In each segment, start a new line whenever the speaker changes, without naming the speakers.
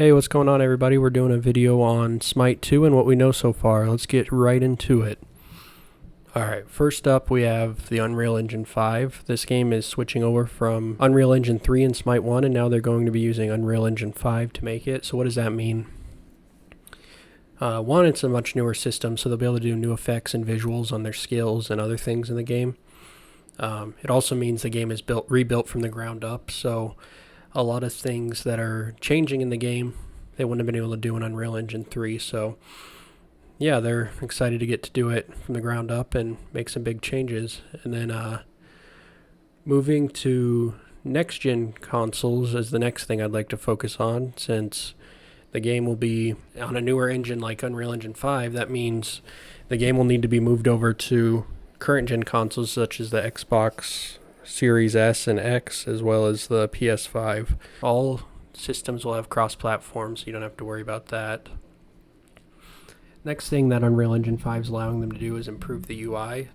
Hey, what's going on, everybody? We're doing a video on Smite 2 and what we know so far. Let's get right into it. Alright, first up we have the Unreal Engine 5. This game is switching over from Unreal Engine 3 and Smite 1, and now they're going to be using Unreal Engine 5 to make it. So what does that mean? One, it's a much newer system, so they'll be able to do new effects and visuals on their skills and other things in the game. It also means the game is rebuilt from the ground up, so a lot of things that are changing in the game they wouldn't have been able to do in Unreal Engine 3. So yeah, they're excited to get to do it from the ground up and make some big changes. And then moving to next gen consoles is the next thing I'd like to focus on. Since the game will be on a newer engine like Unreal Engine 5, that means the game will need to be moved over to current gen consoles such as the Xbox Series S and X, as well as the PS5. All systems will have cross-platform, so you don't have to worry about that. Next thing that Unreal Engine 5 is allowing them to do is improve the UI.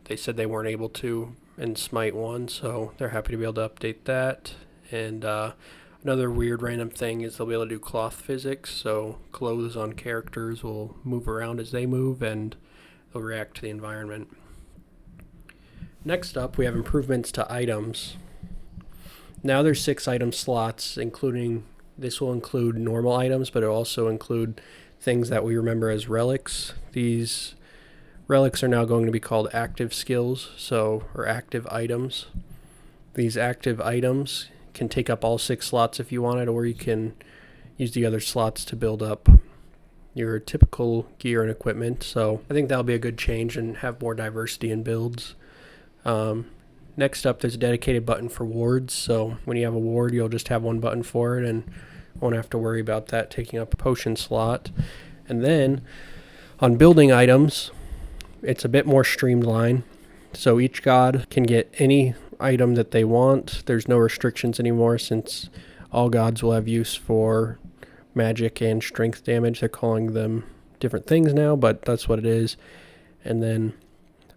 They said they weren't able to in Smite 1, so they're happy to be able to update that. And another weird random thing is they'll be able to do cloth physics, so clothes on characters will move around as they move and they'll react to the environment. Next up, we have improvements to items. Now there's 6 item slots, including, this will include normal items, but it'll also include things that we remember as relics. These relics are now going to be called active skills, or active items. These active items can take up all 6 slots if you wanted, or you can use the other slots to build up your typical gear and equipment. So I think that'll be a good change and have more diversity in builds. Next up, there's a dedicated button for wards, so when you have a ward, you'll just have one button for it and won't have to worry about that taking up a potion slot. And then, on building items, it's a bit more streamlined, so each god can get any item that they want. There's no restrictions anymore, since all gods will have use for magic and strength damage. They're calling them different things now, but that's what it is. And then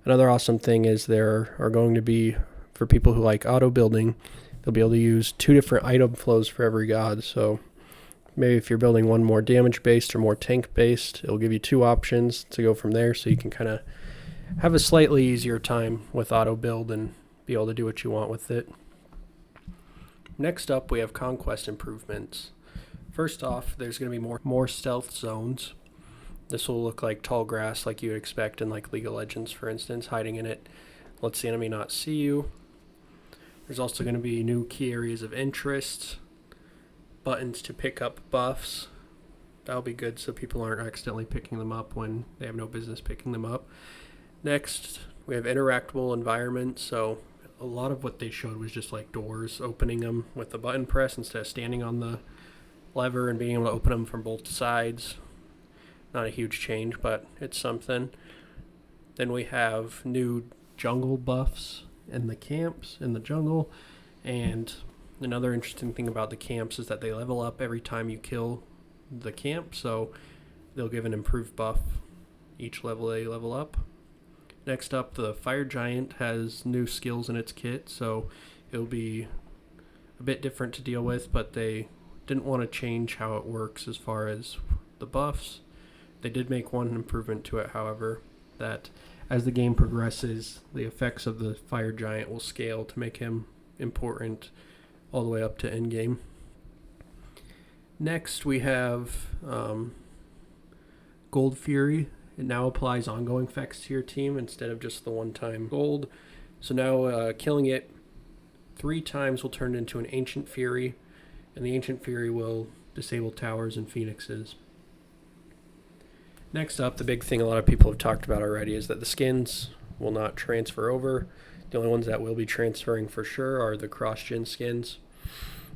another awesome thing is there are going to be, for people who like auto building, they'll be able to use 2 different item flows for every god. So maybe if you're building one more damage based or more tank based, it'll give you 2 options to go from there, so you can kind of have a slightly easier time with auto build and be able to do what you want with it. Next up, we have conquest improvements. First off, there's going to be more stealth zones. This will look like tall grass like you would expect in like League of Legends, for instance. Hiding in it lets the enemy not see you. There's also going to be new key areas of interest, buttons to pick up buffs. That'll be good so people aren't accidentally picking them up when they have no business picking them up. Next, we have interactable environments. So a lot of what they showed was just like doors, opening them with the button press instead of standing on the lever and being able to open them from both sides. Not a huge change, but it's something. Then we have new jungle buffs in the camps in the jungle. And another interesting thing about the camps is that they level up every time you kill the camp. So they'll give an improved buff each level they level up. Next up, the fire giant has new skills in its kit. So it'll be a bit different to deal with, but they didn't want to change how it works as far as the buffs. They did make one improvement to it, however, that as the game progresses, the effects of the fire giant will scale to make him important all the way up to endgame. Next, we have Gold Fury. It now applies ongoing effects to your team instead of just the one-time gold. So now killing it 3 times will turn into an Ancient Fury, and the Ancient Fury will disable towers and phoenixes. Next up, the big thing a lot of people have talked about already is that the skins will not transfer over. The only ones that will be transferring for sure are the cross-gen skins.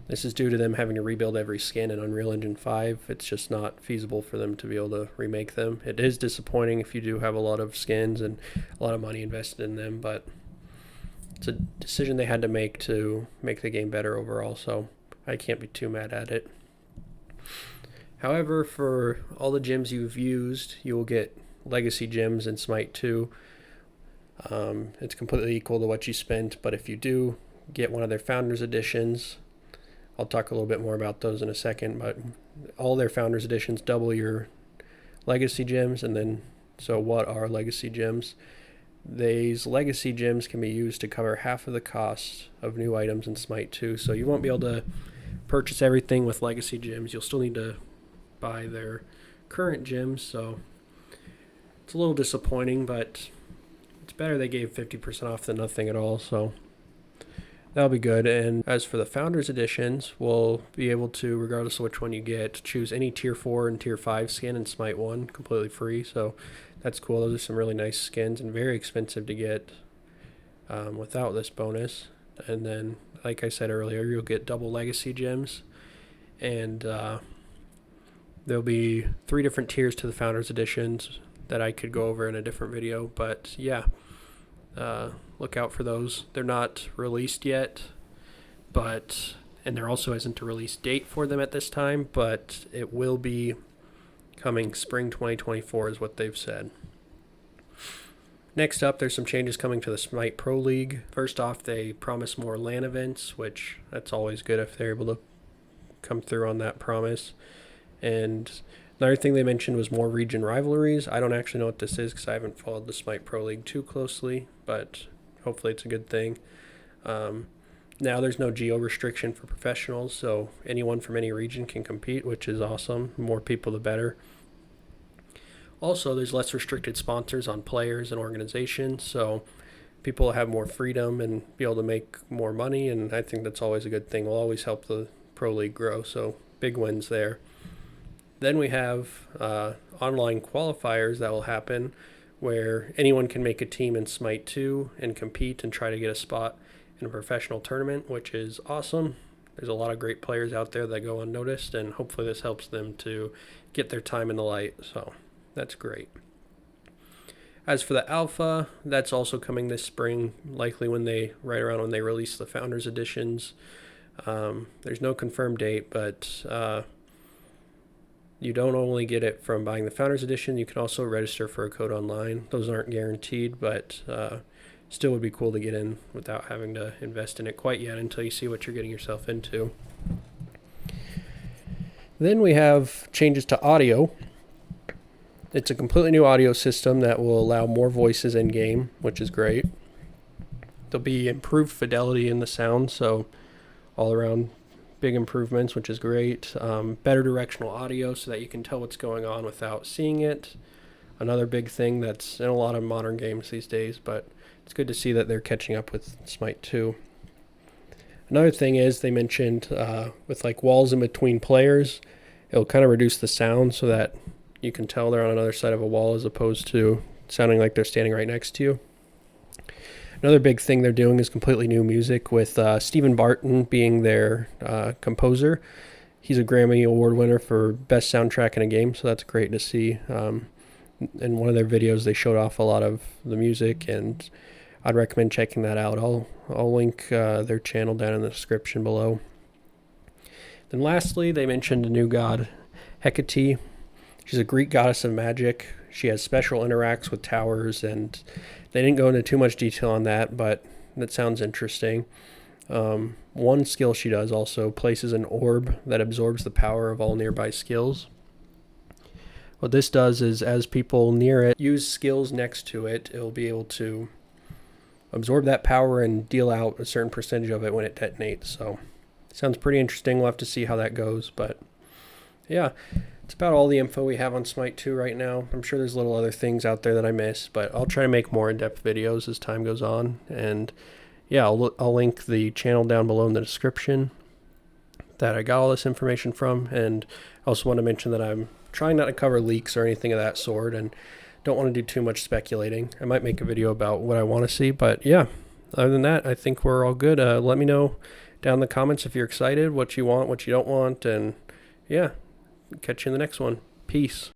This is due to them having to rebuild every skin in Unreal Engine 5. It's just not feasible for them to be able to remake them. It is disappointing if you do have a lot of skins and a lot of money invested in them, but it's a decision they had to make the game better overall, so I can't be too mad at it. However, for all the gems you've used, you will get legacy gems in Smite 2. It's completely equal to what you spent, but if you do get one of their Founders Editions, I'll talk a little bit more about those in a second, but all their Founders Editions double your legacy gems. And then, so what are legacy gems? These legacy gems can be used to cover half of the cost of new items in Smite 2. So you won't be able to purchase everything with legacy gems. You'll still need to buy their current gems. So it's a little disappointing, but it's better they gave 50% off than nothing at all. So that'll be good. And as for the Founders Editions, we'll be able to, regardless of which one you get, choose any Tier 4 and Tier 5 skin in Smite 1 completely free. So that's cool. Those are some really nice skins and very expensive to get without this bonus. And then, like I said earlier, you'll get double legacy gems. And there'll be 3 different tiers to the Founders Editions that I could go over in a different video. But yeah, look out for those. They're not released yet, and there also isn't a release date for them at this time, but it will be coming spring 2024 is what they've said. Next up, there's some changes coming to the Smite Pro League. First off, they promise more LAN events, which that's always good if they're able to come through on that promise. And another thing they mentioned was more region rivalries. I don't actually know what this is because I haven't followed the Smite Pro League too closely, but hopefully it's a good thing. Now there's no geo restriction for professionals, so anyone from any region can compete, which is awesome. The more people, the better. Also, there's less restricted sponsors on players and organizations, so people have more freedom and be able to make more money, and I think that's always a good thing. Will always help the Pro League grow, so big wins there. Then we have online qualifiers that will happen where anyone can make a team in Smite 2 and compete and try to get a spot in a professional tournament, which is awesome. There's a lot of great players out there that go unnoticed, and hopefully this helps them to get their time in the light, so that's great. As for the alpha, that's also coming this spring, likely right around when they release the Founders Editions. There's no confirmed date, but you don't only get it from buying the Founders Edition, you can also register for a code online. Those aren't guaranteed, but still would be cool to get in without having to invest in it quite yet until you see what you're getting yourself into. Then we have changes to audio. It's a completely new audio system that will allow more voices in-game, which is great. There'll be improved fidelity in the sound, so all around big improvements, which is great. Better directional audio so that you can tell what's going on without seeing it. Another big thing that's in a lot of modern games these days, but it's good to see that they're catching up with Smite 2. Another thing is they mentioned with like walls in between players, it'll kind of reduce the sound so that you can tell they're on another side of a wall as opposed to sounding like they're standing right next to you. Another big thing they're doing is completely new music with Stephen Barton being their composer. He's a Grammy Award winner for Best Soundtrack in a Game, so that's great to see. In one of their videos, they showed off a lot of the music, and I'd recommend checking that out. I'll link their channel down in the description below. Then lastly, they mentioned a new god, Hecate. She's a Greek goddess of magic. She has special interacts with towers, and they didn't go into too much detail on that, but that sounds interesting. One skill she does also places an orb that absorbs the power of all nearby skills. What this does is as people near it use skills next to it, it'll be able to absorb that power and deal out a certain percentage of it when it detonates. So sounds pretty interesting. We'll have to see how that goes, but yeah. It's about all the info we have on Smite 2 right now. I'm sure there's little other things out there that I missed, but I'll try to make more in-depth videos as time goes on. And yeah, I'll link the channel down below in the description that I got all this information from. And I also want to mention that I'm trying not to cover leaks or anything of that sort and don't want to do too much speculating. I might make a video about what I want to see, but yeah, other than that, I think we're all good. Let me know down in the comments if you're excited, what you want, what you don't want, and yeah. Catch you in the next one. Peace.